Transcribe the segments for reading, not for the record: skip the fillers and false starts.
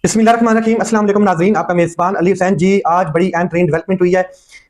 बिस्मिल्लाहिर्रहमानिर्रहीम। अस्सलाम वालेकुम नाज़रीन, आपका मेज़बान अली हुसैन जी। आज बड़ी अहम तरीन डेवलपमेंट हुई है।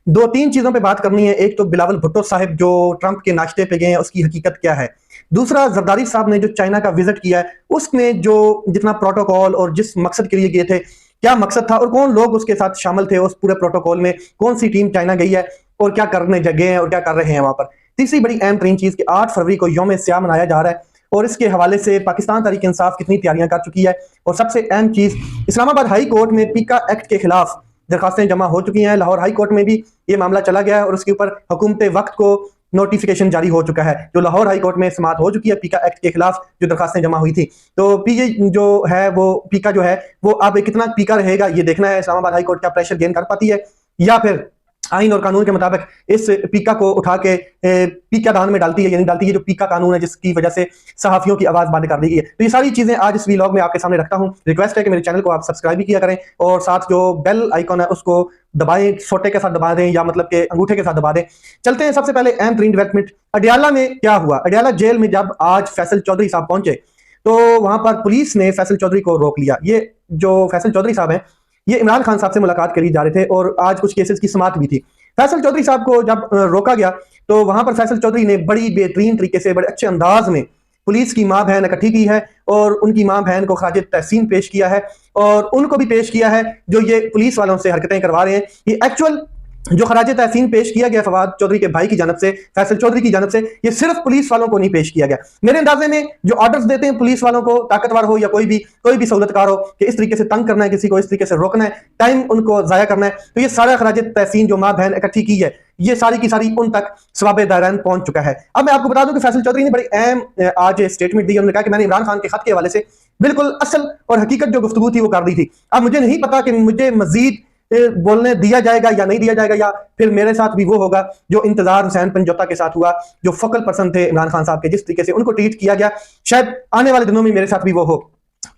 दो तीन चीज़ों पे बात करनी है। एक तो बिलावल भुट्टो साहब जो ट्रंप के नाश्ते पे गए हैं, उसकी हकीकत क्या है। दूसरा, जरदारी साहब ने जो चाइना का विजिट किया है, उसमें जो जितना प्रोटोकॉल और जिस मकसद के लिए गए थे, क्या मकसद था और कौन लोग उसके साथ शामिल थे उस पूरे प्रोटोकॉल में, कौन सी टीम चाइना गई है और क्या करने गए हैं और क्या कर रहे हैं वहां पर। तीसरी बड़ी अहम तरीन चीज़ कि 8 फरवरी को यौम स्याह मनाया जा रहा है और इसके हवाले से पाकिस्तान तहरीक इंसाफ कितनी तैयारियां कर चुकी है। और सबसे अहम चीज़, इस्लामाबाद हाई कोर्ट में पीका एक्ट के खिलाफ दरखास्तें जमा हो चुकी हैं। लाहौर हाई कोर्ट में भी ये मामला चला गया है और उसके ऊपर हुकूमत वक्त को नोटिफिकेशन जारी हो चुका है, जो लाहौर हाई कोर्ट में समाअत हो चुकी है पीका एक्ट के खिलाफ जो दरखास्तें जमा हुई थी। तो पीए जो है वो पीका जो है वो अब कितना पीका रहेगा ये देखना है। इस्लामाबाद हाई कोर्ट क्या प्रेशर गेन कर पाती है या फिर आइन और कानून के मुताबिक इस पीका को उठा के पीका दान में डालती है या नहीं डालती है, जो पीका कानून है जिसकी वजह से सहाफियों की आवाज बंद कर दी गई है। तो ये सारी चीजें आज इस व्लॉग में आपके सामने रखता हूं। रिक्वेस्ट है कि मेरे चैनल को आप सब्सक्राइब भी किया करें और साथ जो बेल आइकॉन है उसको दबाएं, छोटे के साथ दबा दें या मतलब के अंगूठे के साथ दबा दें। चलते हैं सबसे पहले अहम तरीन डेवलपमेंट। अडयाला में क्या हुआ। अडयाला जेल में जब आज फैसल चौधरी साहब पहुंचे तो वहां पर पुलिस ने फैसल चौधरी को रोक लिया। ये जो फैसल चौधरी साहब हैं, ये इमरान खान साहब से मुलाकात के लिए जा रहे थे और आज कुछ केसेस की समाअत भी थी। फैसल चौधरी साहब को जब रोका गया तो वहां पर फैसल चौधरी ने बड़ी बेहतरीन तरीके से बड़े अच्छे अंदाज में पुलिस की मां बहन इकट्ठी की है और उनकी मां बहन को खराज तहसीन पेश किया है और उनको भी पेश किया है जो ये पुलिस वालों से हरकतें करवा रहे हैं। ये एक्चुअल जो खराज तहसीन पेश किया गया फवाद चौधरी के भाई की जानब से, फैसल चौधरी की जानब से, ये सिर्फ पुलिस वालों को नहीं पेश किया गया। मेरे अंदाजे में जो ऑर्डर्स देते हैं पुलिस वालों को, ताकतवर हो या कोई भी सहूलतकार हो, कि इस तरीके से तंग करना है किसी को, इस तरीके से रोकना है, टाइम उनको जाया करना है, तो ये सारा खराज तहसीन जो माँ बहन इकट्ठी की है ये सारी की सारी उन तक सवाब दायरान पहुंच चुका है। अब मैं आपको बता दूं कि फैसल चौधरी ने बड़ी अहम आज स्टेटमेंट दी। उन्होंने कहा कि मैंने इमरान खान के खत के हवाले से बिल्कुल असल और हकीकत जो गुफ्तगू थी वो कर दी थी। अब मुझे नहीं पता कि मुझे मजीद बोलने दिया जाएगा या नहीं दिया जाएगा, या फिर मेरे साथ भी वो होगा जो इंतजार हुसैन पंजोता के साथ हुआ, जो फोकल पर्सन थे इमरान खान साहब के, जिस तरीके से उनको ट्रीट किया गया, शायद आने वाले दिनों में मेरे साथ भी वो हो।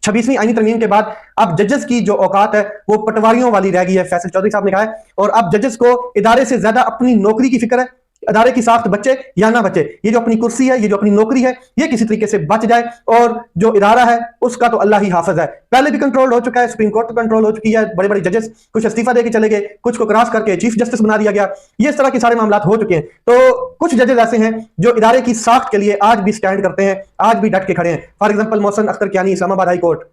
26वीं आईनी तरमीम के बाद अब जजेस की जो औकात है वो पटवारियों वाली रह गई है, फैसल चौधरी साहब ने कहा है। और अब जजेस को इदारे से ज्यादा अपनी नौकरी की फिक्र है, अदारे की साख्त बचे या ना बचे, ये जो अपनी कुर्सी है, ये जो अपनी नौकरी है, ये किसी तरीके से बच जाए और जो इदारा है उसका तो अल्लाह ही हाफिज है। पहले भी कंट्रोल हो चुका है, सुप्रीम कोर्ट कंट्रोल हो चुकी है, बड़े बड़े जजेस कुछ इस्तीफा देके चले गए, कुछ को क्रॉस करके चीफ जस्टिस बना दिया गया, ये इस तरह के सारे मामला हो चुके हैं। तो कुछ जजेस ऐसे हैं जो इदारे की साख्त के लिए आज भी स्टैंड करते हैं, आज भी डट के खड़े हैं। For example Mohsin Akhtar Kiyani, Islamabad high court,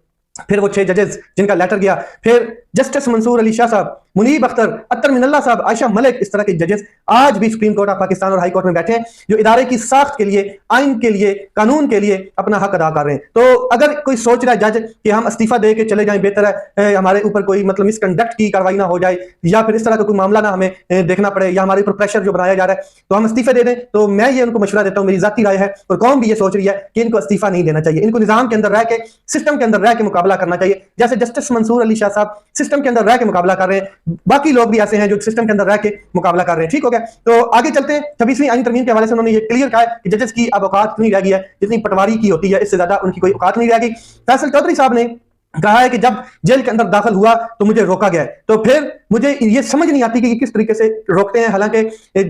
फिर वो 6 जजेस जिनका लेटर गया, फिर जस्टिस मंसूर अली शाह साहब, मुनीब अख्तर, अत्तर मिनल्ला साहब, आयशा मलिक, इस तरह के जजेस आज भी सुप्रीम कोर्ट ऑफ पाकिस्तान और हाई कोर्ट में बैठे हैं जो इदारे की साख्त के लिए, आइन के लिए, कानून के लिए अपना हक अदा कर रहे हैं। तो अगर कोई सोच रहा है जज कि हम इस्तीफा दे के चले जाएं, बेहतर है हमारे ऊपर कोई मतलब मिसकंडक्ट की कार्रवाई ना हो जाए या फिर इस तरह का कोई मामला ना हमें देखना पड़े या हमारे ऊपर प्रेशर जो बनाया जा रहा है तो हम इस्तीफे दे दें, तो मैं ये उनको मशवरा देता हूँ, मेरी जाती राय है और कौम भी ये सोच रही है कि इनको इस्तीफा नहीं देना चाहिए। इनको निजाम के अंदर रह के, सिस्टम के अंदर रह के मुकाबला करना चाहिए, जैसे जस्टिस मंसूर अली शाह साहब सिस्टम के अंदर रह के मुकाबला कर रहे हैं, बाकी लोग भी ऐसे हैं जो सिस्टम के अंदर रह के मुकाबला कर रहे हैं। ठीक हो गया, तो आगे चलते हैं। 26वीं आईनी तरमीम के हवाले से उन्होंने ये क्लियर कहा है कि जजेस की अब औकात नहीं रह गई है जितनी पटवारी की होती है, इससे ज्यादा उनकी कोई औकात नहीं रह गई। फैसल चौधरी साहब ने कहा है कि जब जेल के अंदर दाखिल हुआ तो मुझे रोका गया, तो फिर मुझे ये समझ नहीं आती कि किस तरीके से रोकते हैं, हालांकि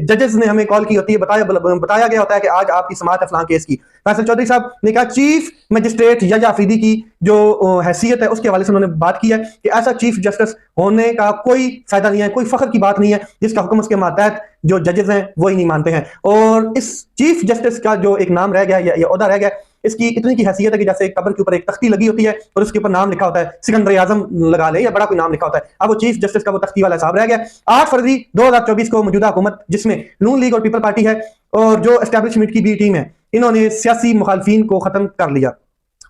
जजेस ने हमें कॉल की होती है, बताया गया होता है कि आज आपकी समाअत है फलां केस की। फैसल चौधरी साहब ने कहा चीफ मजिस्ट्रेट या अफरीदी की जो हैसियत है उसके हवाले से उन्होंने बात की है कि ऐसा चीफ जस्टिस होने का कोई फायदा नहीं है, कोई फख्र की बात नहीं है जिसका हुक्म उसके मातहत जो जजेस हैं वो ही नहीं मानते हैं। और इस चीफ जस्टिस का जो एक नाम रह गया या ओहदा रह गया, इसकी इतनी की हैसियत है कि जैसे कब्र के ऊपर एक तख्ती लगी होती है और उसके ऊपर नाम लिखा होता है, सिकंदर आजम लगा ले या बड़ा कोई नाम लिखा होता है, अब वो चीफ जस्टिस का वो तख्ती वाला साहब रह गया। 8 फरवरी 2024 को मौजूदा हुकूमत जिसमें नून लीग और पीपल पार्टी है और जो एस्टैब्लिशमेंट की भी टीम है, इन्होंने सियासी मुखालफीन को खत्म कर लिया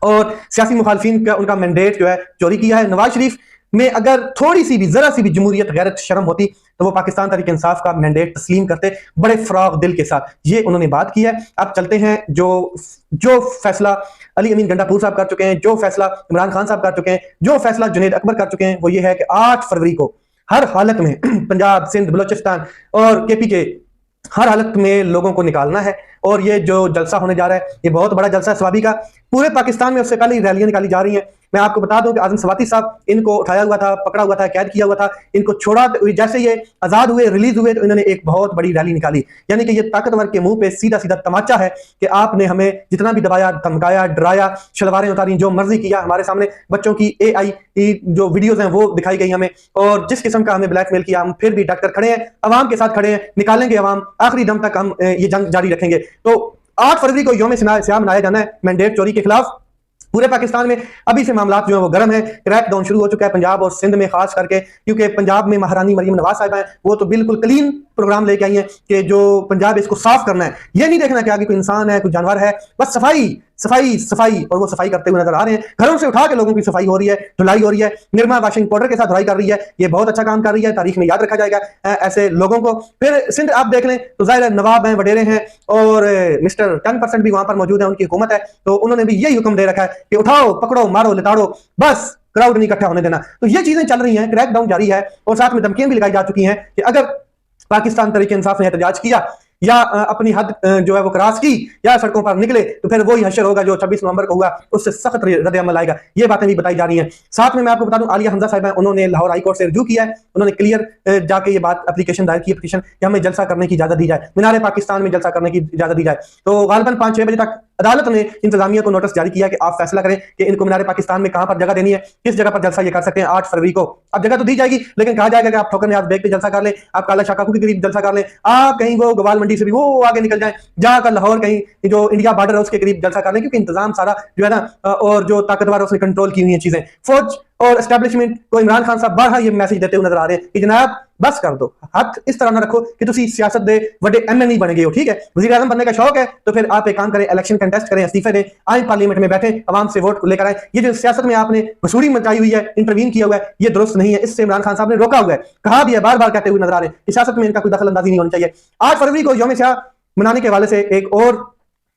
और सियासी मुखालफीन का उनका मैंडेट जो है चोरी किया है। नवाज शरीफ में अगर थोड़ी सी भी जरा सी भी जमहूरियत गैरत शर्म होती तो वो पाकिस्तान तहरीक इंसाफ का मैंडेट तस्लीम करते बड़े फराग दिल के साथ। ये उन्होंने बात की है। अब चलते हैं जो फैसला अली अमीन गंडापुर साहब कर चुके हैं, जो फैसला इमरान खान साहब कर चुके हैं, जो फैसला जुनैद अकबर कर चुके हैं, वो ये है कि 8 फरवरी को हर हालत में पंजाब, सिंध, बलोचिस्तान और केपी के हर हालत में लोगों को निकालना है। और ये जो जलसा होने जा रहा है ये बहुत बड़ा जलसा है स्वाबी का। पूरे पाकिस्तान में उससे पहले ही रैलियां निकाली जा रही हैं। मैं आपको बता दूं कि आजम सवाती साहब, इनको उठाया हुआ था, पकड़ा हुआ था, कैद किया हुआ था, इनको छोड़ा, जैसे ये आजाद हुए, रिलीज हुए, तो इन्होंने एक बहुत बड़ी रैली निकाली। यानी कि ये ताकतवर के मुंह पे सीधा सीधा तमाचा है कि आपने हमें जितना भी दबाया, धमकाया, डराया, शलवारें उतारी, जो मर्जी किया, हमारे सामने बच्चों की AI जो वीडियोस हैं वो दिखाई गई हमें, और जिस किस्म का हमें ब्लैकमेल किया, हम फिर भी डट कर खड़े हैं, अवाम के साथ खड़े हैं, निकालेंगे अवाम, आखिरी दम तक हम ये जंग जारी रखेंगे। तो 8 फरवरी को यौम स्याह मनाया जाना है मैंडेट चोरी के खिलाफ पूरे पाकिस्तान में। अभी से मामला जो है वो गर्म है, क्रैकडाउन शुरू हो चुका है पंजाब और सिंध में खास करके, क्योंकि पंजाब में महारानी मरियम नवाज साहिबा हैं, वो तो बिल्कुल क्लीन प्रोग्राम लेके आई हैं कि जो पंजाब इसको साफ करना है, ये नहीं देखना कि आगे कोई इंसान है, कोई जानवर है, बस सफाई सफाई सफाई, और वो सफाई करते हुए नजर आ रहे हैं। घरों से उठा के लोगों की सफाई हो रही है, धुलाई हो रही है, निर्मा वाशिंग पाउडर के साथ धुलाई कर रही है, ये बहुत अच्छा काम कर रही है, तारीख में याद रखा जाएगा ऐसे लोगों को। फिर सिंध आप देख लें तो जाहिर है नवाब हैं, वडेरे हैं, और मिस्टर 10% भी वहां पर मौजूद है, उनकी हुकूमत है, तो उन्होंने भी यही हुक्म दे रखा है कि उठाओ, पकड़ो, मारो, लिताड़ो, बस क्राउड नहीं इकट्ठा होने देना। तो ये चीजें चल रही हैं, क्रैकडाउन जारी है, और साथ में धमकियां भी लगाई जा चुकी हैं कि अगर पाकिस्तान तरीके इंसाफ ने एहतजाज किया या अपनी हद जो है वो क्रॉस की या सड़कों पर निकले, तो फिर वही हशर होगा जो 26 नवंबर को हुआ, उससे सख्त रद्द-ए-अमल आएगा। ये बातें भी बताई जा रही हैं। साथ में मैं आपको बता दूं, आलिया हमजा साहिबा, उन्होंने लाहौर हाई कोर्ट से रुजू किया है, उन्होंने क्लियर जाके ये बात एप्लीकेशन दायर की, पिटीशन कि हमें जलसा करने की इजाजत दी जाए, मीनार पाकिस्तान में जलसा करने की इजाजत दी जाए। तो गालिबन 5-6 बजे तक अदालत ने इंतजामिया को नोटिस जारी किया कि आप फैसला करें कि इनको मीनार पाकिस्तान में कहां पर जगह देनी है, किस जगह पर जलसा ये कर सकते हैं 8 फरवरी को। अब जगह तो दी जाएगी, लेकिन कहा जाएगा कि आप ठोकर न्याज बेग पे जलसा कर लें, आप काला शाकाकू के करीब जलसा कर लें, आप कहीं वो गवाल मंडी से भी वो आगे निकल जाएं, जाकर लाहौर कहीं जो इंडिया बॉर्डर है उसके करीब जलसा कर लें, क्योंकि इंतजाम सारा जो है ना, और जो ताकतवर उसने कंट्रोल की हुई है चीजें। फौज और एस्टैब्लिशमेंट को इमरान खान साहब बारहा ये मैसेज देते हुए नजर आ रहे हैं कि जनाब बस कर दो, हाथ इस तरह ना रखो कि तुम सियासत दे वड्डे MN नहीं बन गए हो, ठीक है। वज़ीर आज़म बनने का शौक है तो फिर आप एक काम करें, इलेक्शन कंटेस्ट करें, इस्तीफे दें, आए पार्लियामेंट में बैठे, आवाम से वोट लेकर आए। ये जो सियासत में आपने घसूड़ी मचाई हुई है, इंटरवीन किया हुआ है, ये दुरुस्त नहीं है। इससे इमरान खान साहब ने रोका हुआ है, कहा भी है, बार बार कहते हुए नजर आ रहे हैं कि सियासत में इनका कोई दखल अंदाजी नहीं होनी चाहिए। 8 फरवरी को यौम स्याह मनाने के हवाले से एक और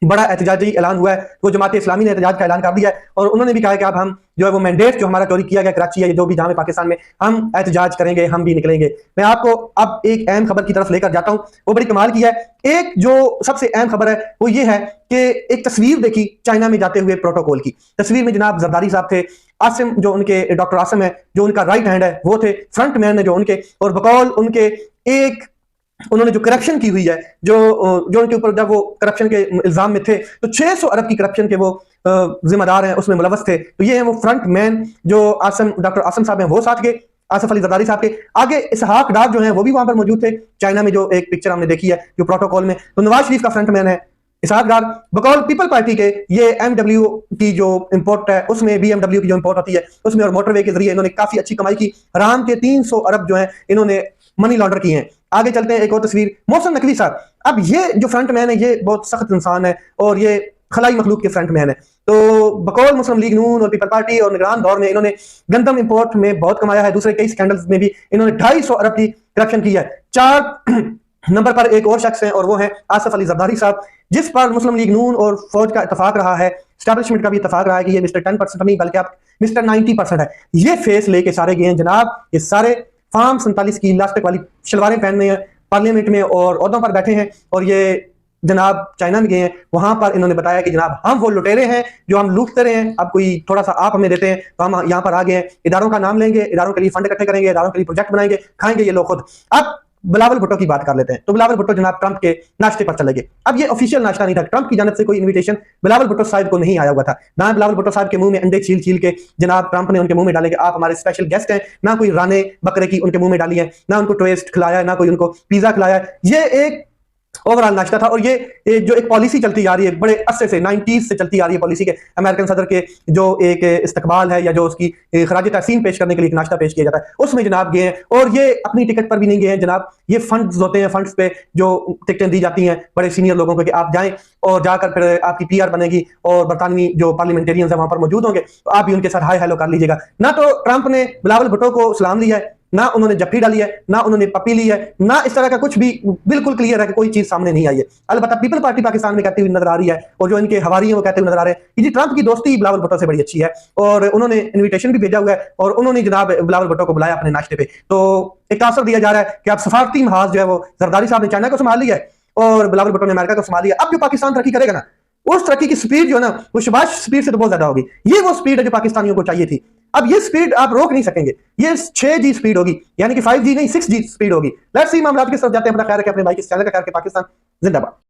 बड़ा एहतजाजी ऐलान हुआ है, वो जमात इस्लामी ने एहतजाज का ऐलान कर दिया है, और उन्होंने भी कहा कि अब हम जो है वो मैंडेट जो हमारा चोरी किया गया कराची या जो भी जहां में पाकिस्तान में, हम एहतजाज करेंगे, हम भी निकलेंगे। मैं आपको अब एक अहम खबर की तरफ लेकर जाता हूं, वो बड़ी कमाल की है। एक जो सबसे अहम खबर है वो ये है कि एक तस्वीर देखी चाइना में जाते हुए प्रोटोकॉल की। तस्वीर में जनाब जरदारी साहब थे, आसिम जो उनके डॉक्टर आसिम है जो उनका राइट हैंड है वो थे, फ्रंट मैन है जो उनके, और बकौल उनके एक उन्होंने जो करप्शन की हुई है, जो उनके ऊपर जब वो करप्शन के इल्जाम में थे तो 600 अरब की करप्शन के वो जिम्मेदार हैं, उसमें मुलव्वस थे। तो ये है वो फ्रंट मैन जो डॉक्टर आसिम साहब हैं, वो साथ के आसिफ अली जरदारी साहब के आगे इसहाक डार जो हैं वो भी वहां पर मौजूद थे। चाइना में जो एक पिक्चर हमने देखी है जो प्रोटोकॉल में, तो नवाज शरीफ का फ्रंट मैन है इसहाक डार। बकौल पीपल पार्टी के ये MW की जो इंपोर्ट है उसमें, BMW की जो इंपोर्ट होती है उसमें, और मोटरवे के जरिए इन्होंने काफी अच्छी कमाई की, हराम के 300 अरब जो है इन्होंने मनी लॉन्डर किए हैं। आगे चलते हैं, एक और तस्वीर, मोहसिन नकवी साहब। अब ये जो फ्रंट मैन है ये बहुत सख्त इंसान है और ये खलाई मखलूक के फ्रंट मैन है। तो बकौल मुस्लिम लीग नून और पीपल पार्टी और निगरान दौर में इन्होंने गंदम इंपोर्ट में बहुत कमाया है, दूसरे कई स्कैंडल्स में भी इन्होंने 250 अरब की करप्शन की है। 4 नंबर पर एक और शख्स है और वो है आसिफ अली जरदारी साहब, जिस पर मुस्लिम लीग नून और फौज का इतफाक रहा है, एस्टैब्लिशमेंट का भी इतफाक रहा है कि ये मिस्टर 10% नहीं बल्कि आप मिस्टर 90% है। ये फेस लेके सारे गए हैं जनाब, ये सारे फार्म 47 की इलास्टिक वाली शलवारें पहनने हैं, पार्लियामेंट में और ओहदों पर बैठे हैं, और ये जनाब चाइना में गए हैं। वहां पर इन्होंने बताया कि जनाब हम वो लुटेरे हैं जो हम लूटते रहे हैं, अब कोई थोड़ा सा आप हमें देते हैं तो हम यहाँ पर आ गए हैं, इदारों का नाम लेंगे, इदारों के लिए फंड इकट्ठे करेंगे, इदारों के लिए प्रोजेक्ट बनाएंगे, खाएंगे ये लोग खुद। अब बिलावल भुट्टो की बात कर लेते हैं। तो बिलावल भुट्टो जनाब ट्रंप के नाश्ते पर चले गए। अब ये ऑफिशियल नाश्ता नहीं था, ट्रंप की जानिब से कोई इनविटेशन बिलावल भुट्टो साहब को नहीं आया हुआ था। ना बिलावल भुट्टो साहब के मुंह में अंडे छील छील के जनाब ट्रंप ने उनके मुंह में डाले कि आप हमारे स्पेशल गेस्ट हैं, ना कोई राने बकरे की उनके मुंह में डाली है, ना उनको टोस्ट खिलाया है, ना कोई उनको पिज्जा खिलाया है। ये एक ओवरऑल नाश्ता था, और ये जो एक पॉलिसी चलती आ रही है बड़े अरसे से, 90s से चलती आ रही है पॉलिसी के, अमेरिकन सदर के जो एक इस्तकबाल है या जो उसकी खराज तहसीन पेश करने के लिए एक नाश्ता पेश किया जाता है, उसमें जनाब गए हैं। और ये अपनी टिकट पर भी नहीं गए हैं जनाब, ये फंड्स होते हैं, फंड्स पे जो टिकटें दी जाती हैं बड़े सीनियर लोगों को कि आप जाएं और जाकर फिर आपकी PR बनेगी और बरतानवी जो पार्लियामेंटेरियंस है वहां पर मौजूद होंगे, तो आप भी उनके साथ हाय हेलो कर लीजिएगा। ना तो ट्रंप ने बिलावल भुट्टो को सलाम दिया है, ना उन्होंने जफ्फी डाली है, ना उन्होंने पप्पी ली है, ना इस तरह का कुछ भी, बिल्कुल क्लियर है कि कोई चीज सामने नहीं आई है। अलबत्ता पीपल पार्टी पाकिस्तान में कहती हुई नजर आ रही है, और जो इनके हवारी हैं वो कहते हुए नजर आ रहे हैं कि जी ट्रंप की दोस्ती बिलावल भुट्टो से बड़ी अच्छी है, और उन्होंने इन्विटेशन भी भेजा हुआ है और उन्होंने जनाब बिलावल भुट्टो को बुलाया अपने नाश्ते पे। तो एक तासर दिया जा रहा है कि अब सफारती महाज जो है वो जरदारी साहब ने चाइना को संभाल लिया है और बिलावल भुट्टो ने अमेरिका को संभाल लिया। अब जो पाकिस्तान तरक्की करेगा ना, उस तरक्की की स्पीड जो है ना वो शबाश स्पीड से तो बहुत ज्यादा होगी। ये वो स्पीड है जो पाकिस्तानियों को चाहिए थी। अब ये स्पीड आप रोक नहीं सकेंगे, ये 6G स्पीड होगी, यानी कि 5G नहीं 6G स्पीड होगी। लेट्स सी मामला के साथ जाते हैं। अपना ख्याल रखें, अपने भाई के चैनल का ख्याल रखें। पाकिस्तान जिंदाबाद।